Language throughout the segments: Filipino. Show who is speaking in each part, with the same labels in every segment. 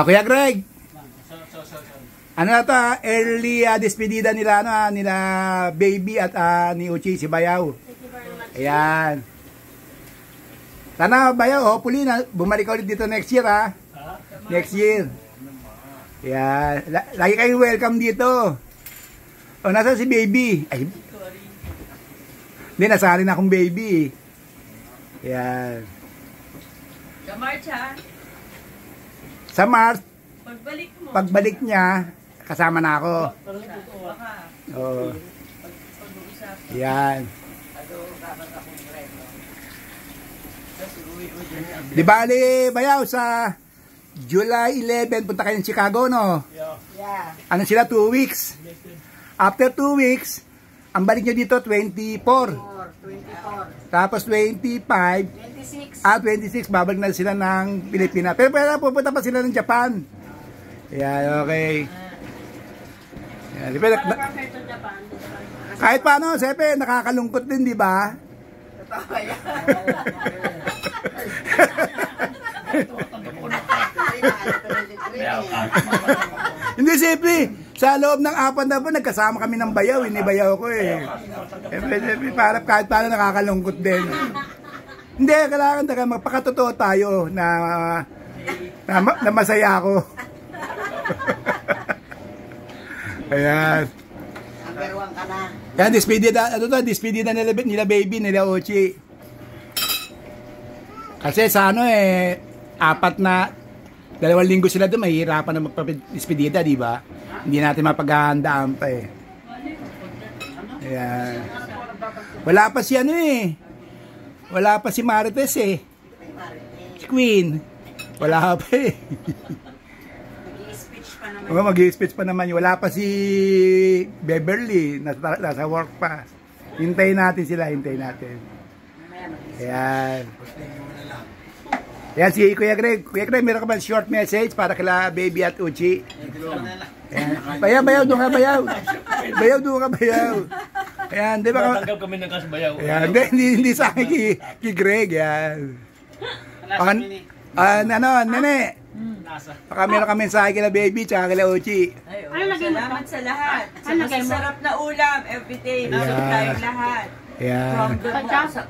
Speaker 1: Kuya Greg. Ano na to, early despedida nila, nila baby at ni Uchi, si Bayaw. Ayan. Sana Bayaw, hopefully bumalik ka ulit dito next year Next year. Ayan. Lagi kayong welcome dito. O, nasa si baby? Ay, hindi, nasali na akong baby. Ayan.
Speaker 2: Sa March
Speaker 1: Sa March,
Speaker 2: pagbalik mo.
Speaker 1: niya, kasama na ako. Oo. Yan. Di bali, Bayaw, sa July 11, punta kayo ng Chicago, no?
Speaker 2: Yeah.
Speaker 1: Ano sila, 2 weeks? After 2 weeks, ang balik nyo dito, 24.
Speaker 2: 24.
Speaker 1: Tapos 25.
Speaker 2: 26.
Speaker 1: 26, babalik na sila ng Pilipinas. Pero pupunta pa sila ng Japan. Yan, okay. Yan, kahit paano, siyempre, nakakalungkot din, di ba? Hindi, siyempre, sa loob ng 4 na buwan, nagkasama kami ng Bayaw, hindi Bayaw ko eh. Siyempre, kahit paano nakakalungkot din. Hindi, kailangan magpakatotoo tayo na masaya ako. Ayan.
Speaker 2: Number 1 ka na.
Speaker 1: Yan, despedida nila baby, nila Uchi. Kasi sa 2 linggo sila doon, mahihirapan na magpa-despedida, di ba? Hindi natin mapaghahandaan pa eh. Ayan. Wala pa si wala pa si Marites eh. Si Queen. Wala pa eh. Mag-i-speech pa naman. Wala pa si Beverly. Nasa work pa. Hintayin natin sila. Ayan. Ayan si Kuya Greg. Kuya Greg, meron ka ba short message para kila baby at Uchi? Ayan. Bayaw, doon ka, Bayaw. Doon ka. Ayan, di ba?
Speaker 3: Matanggap kami ng kasbayaw.
Speaker 1: Ayan, hindi sa akin kay Greg. Ayan. Nene. Baka meron kami mensahe kila baby tsaka kila Uchi.
Speaker 2: Salamat sa lahat. Sa masasarap na ulam everyday. Busog tayong lahat.
Speaker 1: Ayan.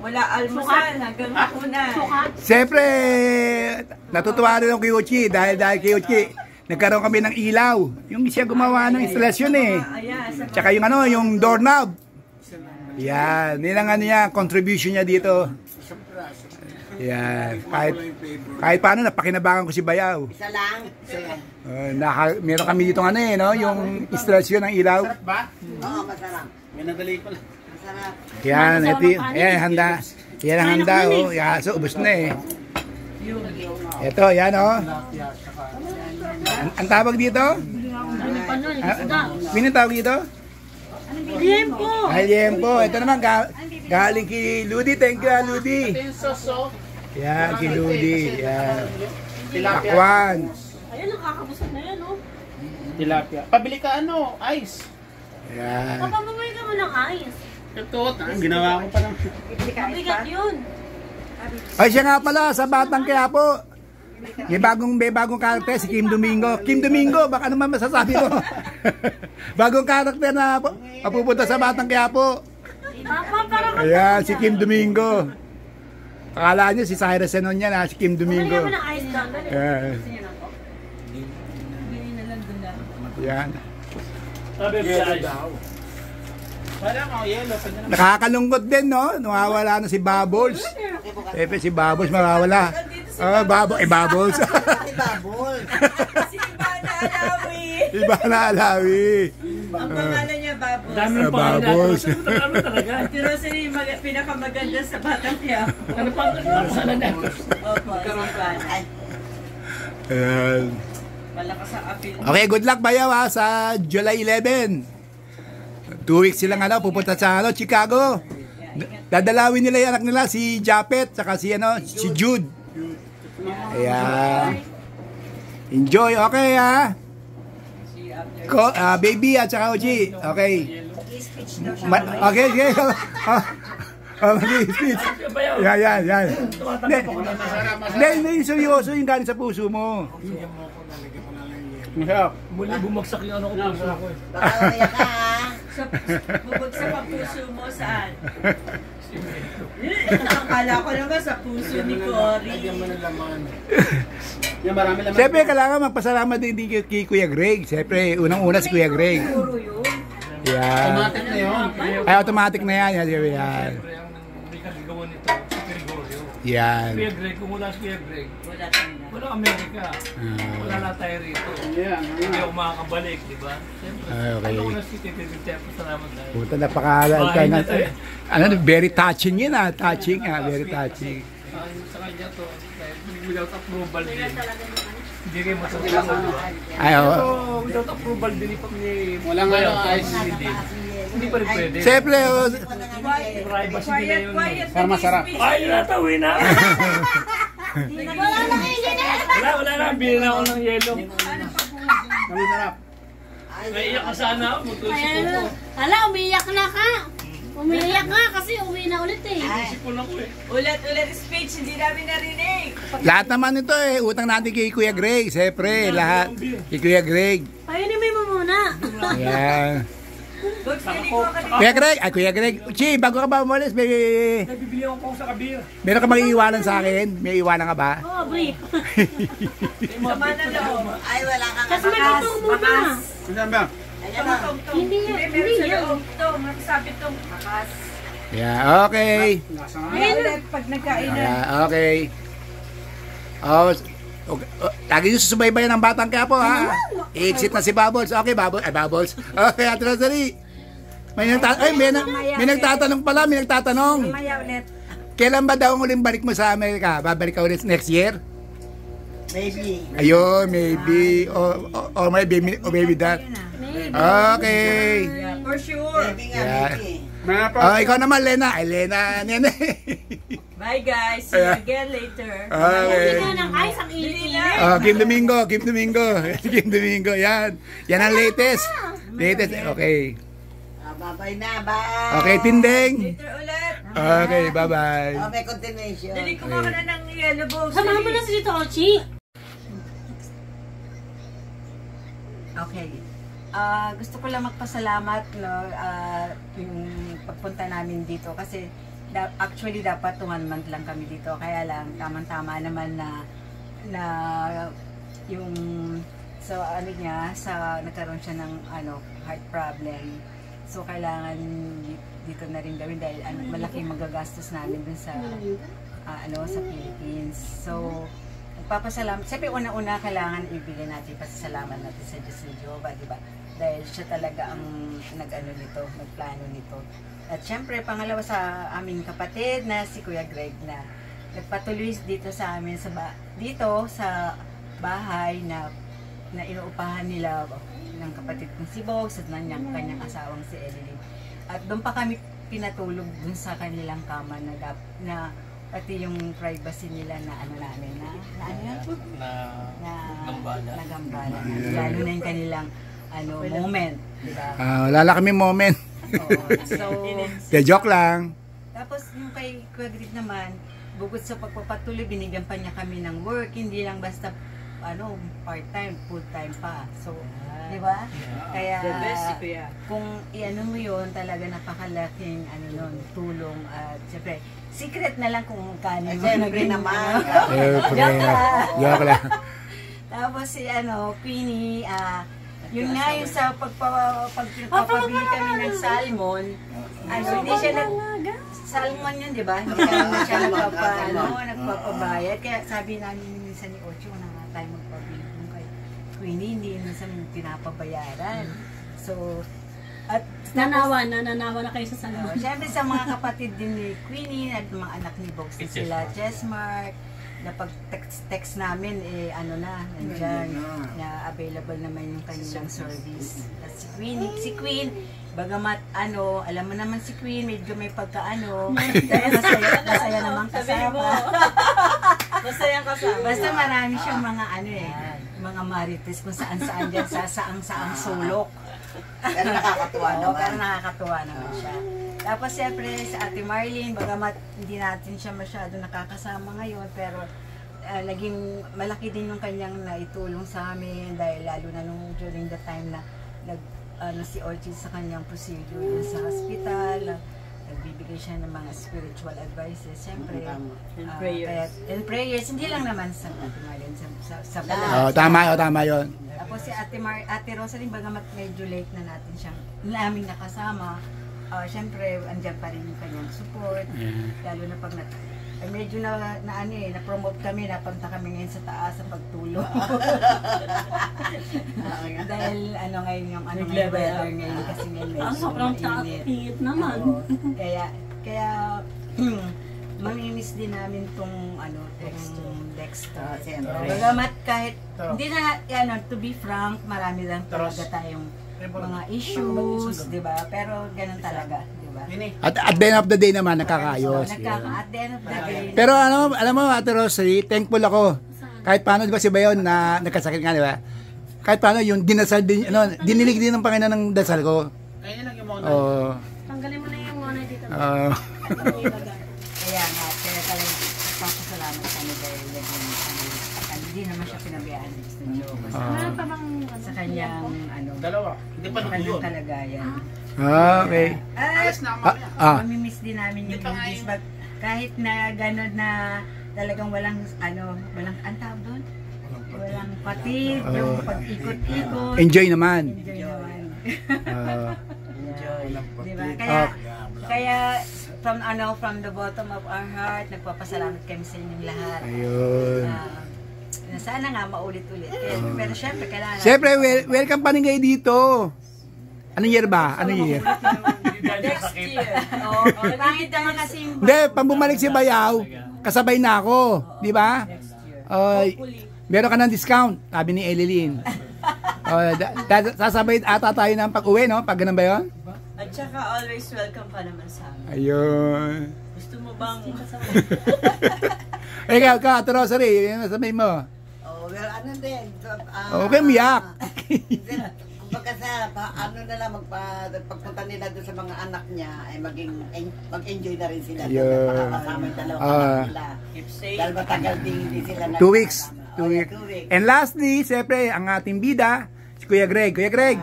Speaker 2: Wala almusal hanggang hapunan.
Speaker 1: Siyempre, natutuwa rin ako kay Uchi dahil kay Uchi, nagkaroon kami ng ilaw. Yung siya gumawa ng instalasyon eh. Tsaka yung doorknob. Yan, nilang contribution niya dito. Yan, kahit paano napakinabangan ko si Bayaw.
Speaker 2: Isa lang.
Speaker 1: Meron kami dito yung instalasyon ng ilaw.
Speaker 2: Masarap ba? Oo, masarap.
Speaker 3: May nadali ko lang.
Speaker 2: Masarap.
Speaker 1: Yan, handa. Yan ang handa, so ubos na eh. Ito, yan Ang tawag dito? Ang tawag dito? Liempo. Ito naman, galing kay Ludi. Thank you, Ludi. Yan, kay Ludi. Yan. Akwan.
Speaker 4: Ayun, nakakabusog na yan,
Speaker 3: Tilapia. Pabili ka ice.
Speaker 1: Yan.
Speaker 4: Papamamay ka mo ng ice.
Speaker 3: Ito, ginawa ko pa lang.
Speaker 4: Mabigat yun.
Speaker 1: Ay, siya nga pala, sa Batang Quiapo. May bagong karakter, si Kim Domingo. Kim Domingo, baka naman masasabi mo. Bagong karakter na papupunta sa Batang Quiapo. Ayan, si Kim Domingo. Akala nyo si Cyrus Zenon yan si Kim Domingo.
Speaker 4: Bumili mo ng ice down.
Speaker 1: Ayan. Ayan. Nakakalungkot din, no? Nawawala na si Bubbles. Si Bubbles mawawala. Bubbles.
Speaker 2: Si Ivana Alawi.
Speaker 1: Ivana Alawi.
Speaker 2: Ang pangalan niya, Bubbles.
Speaker 3: Dami ng Bubbles.
Speaker 2: Pero sila yung pinakamaganda sa Batang Quiapo.
Speaker 3: Ano pa? Sana na.
Speaker 2: Opo, si Ivana.
Speaker 1: Ayan.
Speaker 2: Malakas ang appeal.
Speaker 1: Okay, good luck Bayaw sa July 11. 2 weeks silang pupunta sa Chicago. Dadalawin nila yung anak nila, si Japet, saka si Jude. Ayan. Enjoy, okay baby at saka Uchi. Okay. Okay. Oh, mag-speech. Yan. Hindi, seryoso yung galing sa puso mo.
Speaker 3: Masarap.
Speaker 5: Muli bumagsak yung ano ko puso ko eh.
Speaker 2: Bubagsak ang puso mo saan? Akala ko naman sa puso ni Cory.
Speaker 3: Yan, marami laman.
Speaker 1: Siyempre, kailangan magpasalamat din kay Kuya Greg. Siyempre, unang-una si Kuya Greg.
Speaker 4: Puro yun.
Speaker 1: Yan.
Speaker 3: Automatic na yun.
Speaker 1: Ay, automatic na yan. Yan.
Speaker 5: Siyempre, ang may kagagawa nito, si Gregorio.
Speaker 1: Yan.
Speaker 5: Kuya Greg, kung wala si Kuya Greg,
Speaker 2: Wala tayo.
Speaker 5: walang Amerika. Wala na tayo rito.
Speaker 3: Yan.
Speaker 5: Hindi ako makakabalik, di ba? Siyempre,
Speaker 1: Okay.
Speaker 5: ano ko na si Tito Vintempo, salamat tayo.
Speaker 1: Puta, very touching yun touching very touching.
Speaker 5: Sa kanya to, without approval din. Hindi rin masasabi.
Speaker 1: Ay,
Speaker 5: So, without approval din ni
Speaker 3: Walang ano, ice.
Speaker 5: Hindi pa rin pwede.
Speaker 1: siyempre,
Speaker 5: Privacy nila yun.
Speaker 3: Para masarap.
Speaker 5: Ay, natawin na!
Speaker 4: Wala na kayo ganyan.
Speaker 5: Wala na. Bili na ako ng yelo.
Speaker 3: Masarap.
Speaker 5: Naiiyak ka sana. Magtusip ko.
Speaker 4: Hala, umiyak na ka. Umiyak nga kasi uwi na ulit eh.
Speaker 5: Sipon ako eh.
Speaker 2: Ulit speech, hindi namin narinig.
Speaker 1: lahat naman ito utang natin kay Kuya Greg. Siyempre, lahat. Kay Kuya Greg.
Speaker 4: Ayun, mo muna.
Speaker 1: Ayan.
Speaker 2: Bugs, naligo ka din.
Speaker 1: Kuya Greg. Chi, bago ka ba umalis,
Speaker 5: Bibili ako sa kabir.
Speaker 1: meron ka mag-iiwanan sa akin? May iwanan ka ba?
Speaker 4: Oo, brief.
Speaker 2: Sama na loob.
Speaker 6: Ay, wala kang
Speaker 4: Kasi magtutong muna.
Speaker 3: Saan ba?
Speaker 2: Hindi
Speaker 4: yan.
Speaker 2: sa loob to. Magsabi to. Makas.
Speaker 1: Yeah, okay.
Speaker 3: Lasa nga.
Speaker 2: Ulit pag nagkainan.
Speaker 1: Okay. Lagi yung susubaybayan ng Batang Quiapo, ha? I-exit na si Bubbles. Okay, Bubbles. Okay, Ate Rosalie. May nagtatanong pala, may nagtatanong.
Speaker 2: Maya ulit.
Speaker 1: Kailan ba daw ang uling balik mo sa Amerika? Babalik ka ulit next year?
Speaker 6: Maybe.
Speaker 1: Ayun, maybe. Or maybe that. Okay.
Speaker 2: For sure.
Speaker 6: Maybe nga,
Speaker 1: Yeah.
Speaker 6: maybe.
Speaker 3: Mga pa.
Speaker 1: Ikaw naman, Lena. Ay, Lena. Nene.
Speaker 2: Bye guys. See you again later.
Speaker 1: Okay.
Speaker 4: Uwi na ng ice ang init.
Speaker 1: Kim Domingo. Kim Domingo. Yan. Yan ang latest. Okay.
Speaker 6: Bye-bye na, bye.
Speaker 1: Okay, Tindeng.
Speaker 2: Later ulit.
Speaker 1: Okay, bye-bye.
Speaker 6: Oh, may continuation.
Speaker 2: Dali kumain ka na ng yellow balls.
Speaker 4: Samahan mo na si Tito Ochi.
Speaker 7: Okay. Gusto ko lang magpasalamat yung pagpunta namin dito kasi actually dapat 1 month lang kami dito, kaya lang tamang-tama naman na yung nagkaroon siya ng heart problem. So kailangan dito na rin gawin dahil malaking magagastos namin dun sa sa Philippines. So nagpapasalamat. Siyempre, una-una kailangan ibigay natin pasasalamat natin sa Diyos ni Jehovah, di ba? Dahil siya talaga ang nagplano nito. At siyempre, pangalawa sa aming kapatid na si Kuya Greg na nagpatuloy dito sa amin dito sa bahay na inuupahan nila ng kapatid kong si Bogs at ng kanyang asawang si Evelyn. At doon pa kami pinatulog dun sa kanilang kama na pati yung privacy nila na gambala. Lalo na yung kanilang moment, di ba?
Speaker 1: Wala kami moment. Joke lang.
Speaker 7: Tapos yung kay Kuya Greg naman, bukod sa pagpapatuloy, binigyan pa niya kami ng work, hindi lang basta part-time, full-time pa. So, di ba? Kaya
Speaker 2: The best si Kuya.
Speaker 7: kung mo yun, talaga napakalaking tulong at siyempre, secret na lang kung kano.
Speaker 6: Siyempre naman.
Speaker 1: Joke lang.
Speaker 7: Tapos si Queenie, yun nga yung sa pagpapabili kami ng salmon, hindi siya salmon yun, di ba? Hindi kami siya nagpapabayad. Kaya sabi namin minsan ni Ocho, na nga tayo magpabili kay Queenie, hindi minsan pinapabayaran. So, at
Speaker 4: Nanawa na kayo sa salon.
Speaker 7: siyempre sa mga kapatid din ni Queenie at mga anak ni Bogs na sila, Chessmark, na pag-text namin, nandyan, na available naman yung kanilang service. At si Queen, bagamat alam mo naman si Queen, medyo may dahil masaya naman kasama.
Speaker 2: Masayang kasama.
Speaker 7: Basta marami siyang mga mga marites kung saan-saan dyan, sa saang-saang sulok.
Speaker 6: Pero nakakatuwa
Speaker 7: Oo,
Speaker 6: naman.
Speaker 7: pero nakakatuwa naman siya. Tapos siyempre sa Ate Marlene, bagamat hindi natin siya masyado nakakasama ngayon, pero naging malaki din yung kanyang naitulong sa amin dahil lalo na nung during the time na si Orchid sa kanyang procedure dun sa hospital, nagbibigay siya ng mga spiritual advices, siyempre. And prayers, hindi lang naman sa Ate Marlene, sa balat.
Speaker 1: Tama yun.
Speaker 7: Tapos si Ate Rosaline, bagamat medyo late na natin siyang namin nakasama, siyempre, andyan pa rin yung kanyang support, lalo na pag medyo na-promote kami, napunta kami ngayon sa taas sa pagtulong. Dahil ngayon yung weather ngayon kasi ngayon medyo
Speaker 4: sobrang taas naman.
Speaker 7: Kaya mamimiss din namin tong Dexter. Bagamat kahit hindi na to be frank, marami lang talaga tayong mga issues, di ba? Pero ganun talaga.
Speaker 1: At the end of the day naman, nakakaayos.
Speaker 7: At the end of the day.
Speaker 1: Pero alam mo, Ate Rosary, thankful ako. Kahit paano, di ba si Bayon na nagkasakit nga, di ba? Kahit paano, yung dinasal din, dinilig din ng Panginoon ng dasal ko.
Speaker 3: Kaya lang yung mga
Speaker 4: Tanggalin mo na yung monay dito.
Speaker 7: Kaya nga, kaya talagang papasalamat kami dahil hindi naman siya pinabayaan ng Gusto Diyos.
Speaker 4: Meron pa bang
Speaker 7: Sa kanyang,
Speaker 3: dalawa. Hindi pa
Speaker 7: kanyang
Speaker 3: nakuyon.
Speaker 7: kalagayan.
Speaker 1: Okay.
Speaker 3: Alas na ako mamaya.
Speaker 7: Mamimiss din namin yung movies, but kahit na gano'n na talagang walang ang tawag doon? Walang patid, yung pag-ikot-ikot.
Speaker 1: Enjoy naman.
Speaker 7: Enjoy naman.
Speaker 3: Enjoy.
Speaker 7: Diba? Kaya from the bottom of our heart, nagpapasalamat kami sa inyong lahat.
Speaker 1: Ayun.
Speaker 7: Sana nga maulit-ulit. Pero syempre, kailangan...
Speaker 1: Siyempre, welcome pa rin kayo dito. Anong year ba? Anong year?
Speaker 2: Next year.
Speaker 7: Pangit naman kasi yung...
Speaker 1: Hindi, pag bumalik si Bayaw, kasabay na ako. Di ba? Meron ka ng discount, sabi ni Elilyn. Sasabay ata tayo ng pag-uwi, no? Pag ganun ba yun?
Speaker 2: At saka always welcome pa naman sa amin.
Speaker 1: Ayun.
Speaker 2: Gusto mo bang...
Speaker 1: Ikaw ka, Ate Rosary, sabihin mo.
Speaker 6: Well, din.
Speaker 1: Okay, miyak.
Speaker 6: Kumbaga na lang, pagpunta nila doon sa mga anak niya, ay mag-enjoy na rin sila. Makakasama yung dalawang anak nila. Dahil matagal din sila.
Speaker 1: 2 weeks. 2 weeks. And lastly, siyempre, ang ating bida, si Kuya Greg. Kuya Greg.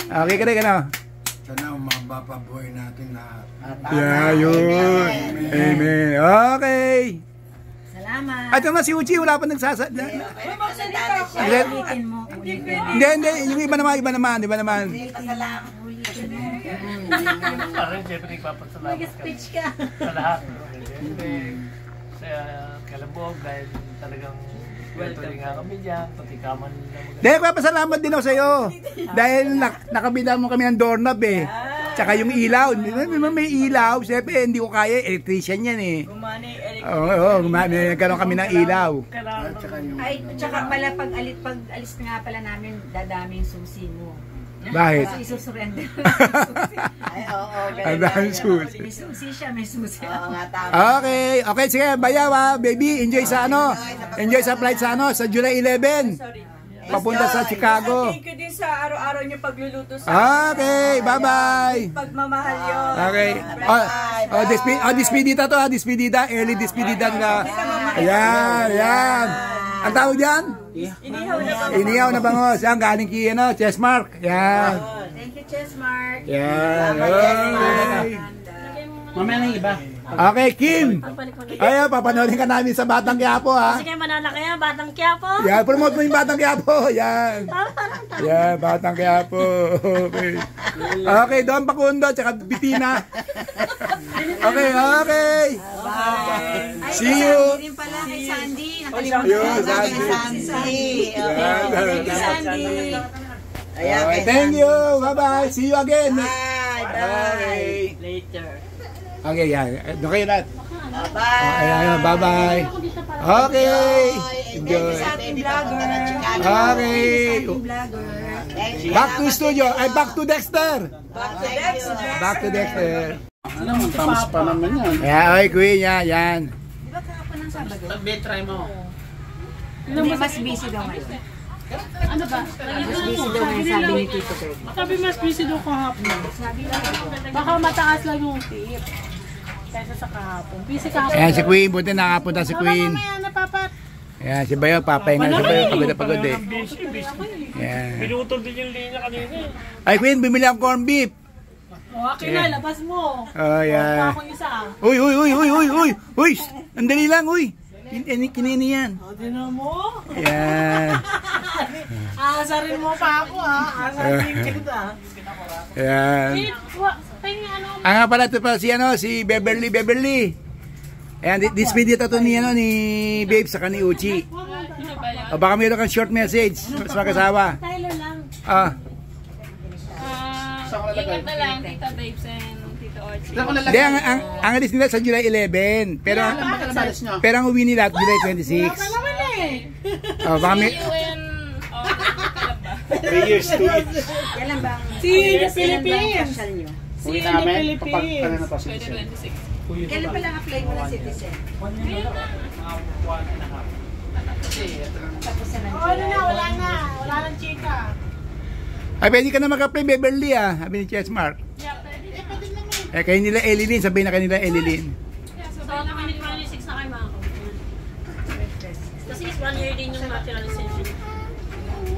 Speaker 1: Okay, Greg, ano?
Speaker 8: Sana umaba pa buhay natin lahat.
Speaker 1: Yeah, yun. Amen. Okay.
Speaker 7: Salamat.
Speaker 1: At naman si Uchi, wala pa nagsasalita.
Speaker 7: Ulitin mo.
Speaker 1: Hindi. Yung iba naman. Di ba naman?
Speaker 5: Parang siyempre nagpapasalamat
Speaker 4: Mag-speech ka.
Speaker 5: sa lahat. Siyempre sa Kalabog dahil talagang welcome nga kami dyan, pati kaman na
Speaker 1: Dahil papasalamat din ako sa iyo. Dahil nakabila mo kami ng doorknob eh. Tsaka yung ilaw. May ilaw. Siyempre, hindi ko kaya. Electrician yan eh.
Speaker 2: Gumani,
Speaker 1: Oo, nagkaroon kami ng ilaw.
Speaker 7: Ay, tsaka pala pag alis nga pala namin, dadami yung susi mo.
Speaker 1: Bakit?
Speaker 7: Kasi isusurrender.
Speaker 6: Ay, oo.
Speaker 1: Ang daming susi.
Speaker 7: May susi siya, may susi.
Speaker 6: Oo nga, tama.
Speaker 1: Okay, sige, Bayaw baby, enjoy sa enjoy sa flight sa sa July 11.
Speaker 2: sorry.
Speaker 1: Papunta sa Chicago.
Speaker 2: Thank you din sa araw-araw niyo pagluluto sa
Speaker 1: Okay, bye-bye.
Speaker 2: pagmamahal yun.
Speaker 1: Okay. Despedida to, despedida, early despedida nila. Ayan. Ang tawag diyan?
Speaker 2: Inihaw na ba?
Speaker 1: Inihaw na bangos. Yan, galing kay Chessmark. Yan.
Speaker 7: Thank you, Chessmark.
Speaker 1: Yan. Okay.
Speaker 3: Mamaya lang iba.
Speaker 1: Okay, Kim. Ayan, papanoodin ka namin sa Batang Quiapo, ha?
Speaker 4: Sige, manala kaya, Batang Quiapo.
Speaker 1: Yan, promote mo yung Batang Quiapo. Yan. Yan, Batang Quiapo. Okay. Okay, Don Pacundo, tsaka Bitina. Okay.
Speaker 6: Bye.
Speaker 1: See you.
Speaker 7: Din pala kay Sandy.
Speaker 1: Ayun, Sandy.
Speaker 6: Sandy.
Speaker 7: Thank you, Sandy.
Speaker 1: Okay, thank you. Bye-bye. See you again.
Speaker 6: Bye.
Speaker 1: Okay.
Speaker 2: Later.
Speaker 1: Okay, yan. Doon kayo lahat.
Speaker 6: Bye.
Speaker 1: Ayan, bye-bye. Okay.
Speaker 6: Enjoy.
Speaker 1: Okay. Back to studio. Ay, back to Dexter. Back to Dexter.
Speaker 3: Ano, tamas pa naman yan.
Speaker 1: Ayan, okay, kuya. Yan.
Speaker 7: Di ba kahapon ng Sabado?
Speaker 3: Try mo.
Speaker 7: Hindi, mas busy daw ngayon.
Speaker 4: Ano ba?
Speaker 7: Mas busy daw nga sabi ni Tito Greg.
Speaker 9: Sabi mas busy daw kahapon. Baka mataas lang yung tip. Kaysa sa kahapon. Busy kahapon.
Speaker 1: Ayan si Queen, buti nakapunta si Queen.
Speaker 9: Mamaya na papat.
Speaker 1: Ayan si Bayo, papahinga si Bayo, pagod na pagod eh.
Speaker 5: Busy.
Speaker 1: Ayan.
Speaker 5: Pinutol din yung linya kanina eh.
Speaker 1: Ay Queen, bumili ang corn beef.
Speaker 9: O, akin na, labas mo.
Speaker 1: Oh, yeah.
Speaker 9: Ako isa.
Speaker 1: Uy! Uy! Andali lang, uy! Kinini yan.
Speaker 9: O, tinan mo.
Speaker 1: Yan.
Speaker 9: Aasarin mo pa ako, ha? Aasarin kita.
Speaker 1: Yan. Nga pala ito pa si Beverly. Ayan, this video to ni Babe sa ni Uchi. O baka mayroon kang short message sa mag-asawa.
Speaker 4: Tyler lang.
Speaker 2: Ingat na lang, Tita Babes and Tito Orchie.
Speaker 1: Hindi, ang alis nila sa July 11. Pero ang uwi nila July 26. Oh, baka may...
Speaker 3: Years, 2 years.
Speaker 6: Kailan ba?
Speaker 9: See you in the Philippines.
Speaker 3: Uwi namin, kapag ano na to,
Speaker 6: Kailan pa lang apply mo ng citizen?
Speaker 9: Ano na, wala na. Wala nang chika.
Speaker 1: Ay, pwede ka na mag-apply, Beverly, sabi ni Chessmark. Eh, kayo nila Elilin, sabihin na kayo nila Elilin.
Speaker 4: So, 2026 na kayo mga kapatid. Kasi is 1 year din yung naturalization.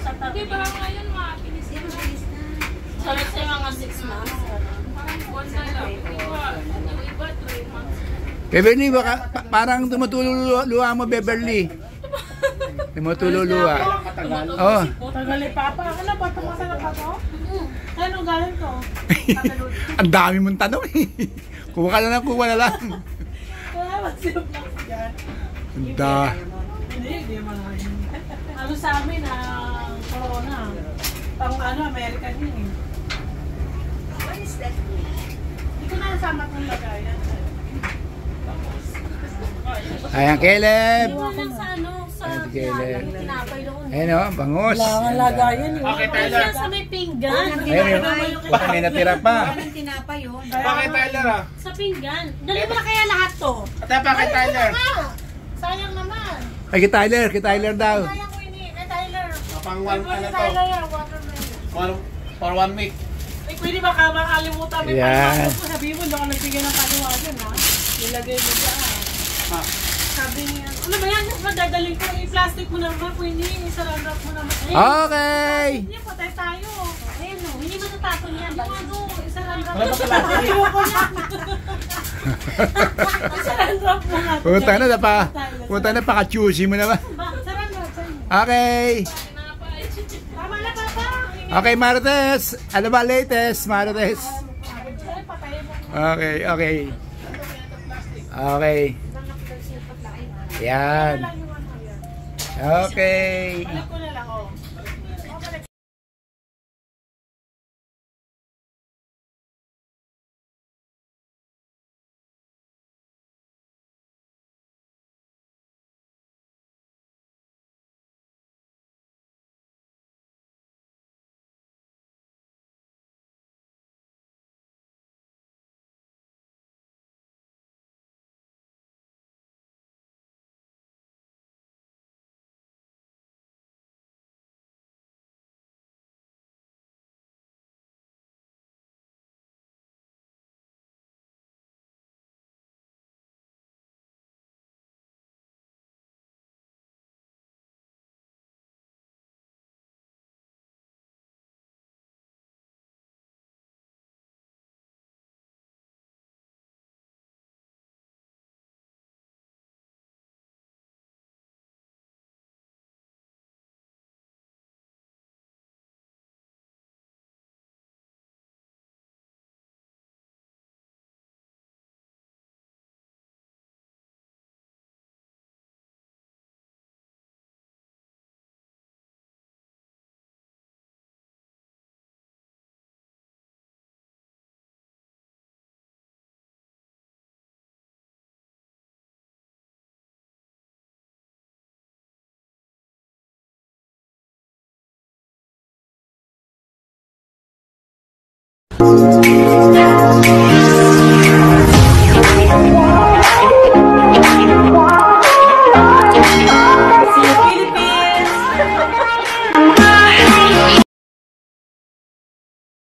Speaker 4: Sa tabi ba ngayon mga pinis na? So, let's say mga 6 months. Parang 1 na lang. Yung iba, 3 months.
Speaker 1: Beverly, parang tumutululuwa mo, Beverly. Tumutululuwa. Oh.
Speaker 9: Tagal ni Papa. Ano ba? Tumasan na ba to? Anong galing to?
Speaker 1: Ang dami mong tanong eh. Kuha ka na lang.
Speaker 9: Wala ba sila vlogs dyan? Hindi man. Ano sa amin, corona. Pang American yun eh.
Speaker 6: What is that?
Speaker 9: Hindi ko na nasama kong lagayan.
Speaker 1: Ayan, Caleb.
Speaker 4: Iwan lang sa sa tinapay doon.
Speaker 1: Ayun bangos.
Speaker 9: Wala nga lagayan eh.
Speaker 3: Okay, Tyler.
Speaker 4: Sa may pinggan.
Speaker 1: Ayun, baka may natira pa.
Speaker 6: Anong tinapay yun?
Speaker 3: Bakit Tyler
Speaker 4: Sa pinggan. Dali mo na kaya lahat to.
Speaker 3: Ate, bakit Tyler?
Speaker 9: Sayang naman.
Speaker 1: Ay, kay Tyler daw.
Speaker 9: Sayang ko ini. Tyler.
Speaker 3: Pang one, ano to?
Speaker 9: Tyler, watermelon.
Speaker 3: For 1 week.
Speaker 9: Pwede ba makalimutan mo yung
Speaker 1: Yan.
Speaker 9: paliwanag mo? Sabihin mo, doon ka nagbigay ng paliwanag, ha? Nilagay mo dyan. Sabi niya, ano ba yan? Madadaling ko, i-plastic mo naman, pwede, isarandap mo naman.
Speaker 1: Okay.
Speaker 9: Hindi, patay tayo.
Speaker 4: Ayun o, hindi matatapon yan.
Speaker 9: Yung ano, isarandap
Speaker 3: Wala
Speaker 9: mo.
Speaker 3: ba kalahati?
Speaker 9: Ayoko yan. Isarandap mo nga.
Speaker 1: Punta na, paka-choosy mo naman.
Speaker 9: Sarandap sa'yo.
Speaker 1: Okay.
Speaker 9: Tama na, Papa.
Speaker 1: Okay, Marites. Ano ba latest, Marites?
Speaker 9: Ay, patayin mo.
Speaker 1: Okay. Okay. Yan. Okay.
Speaker 9: Balik ko na lang, oh.
Speaker 1: Okay.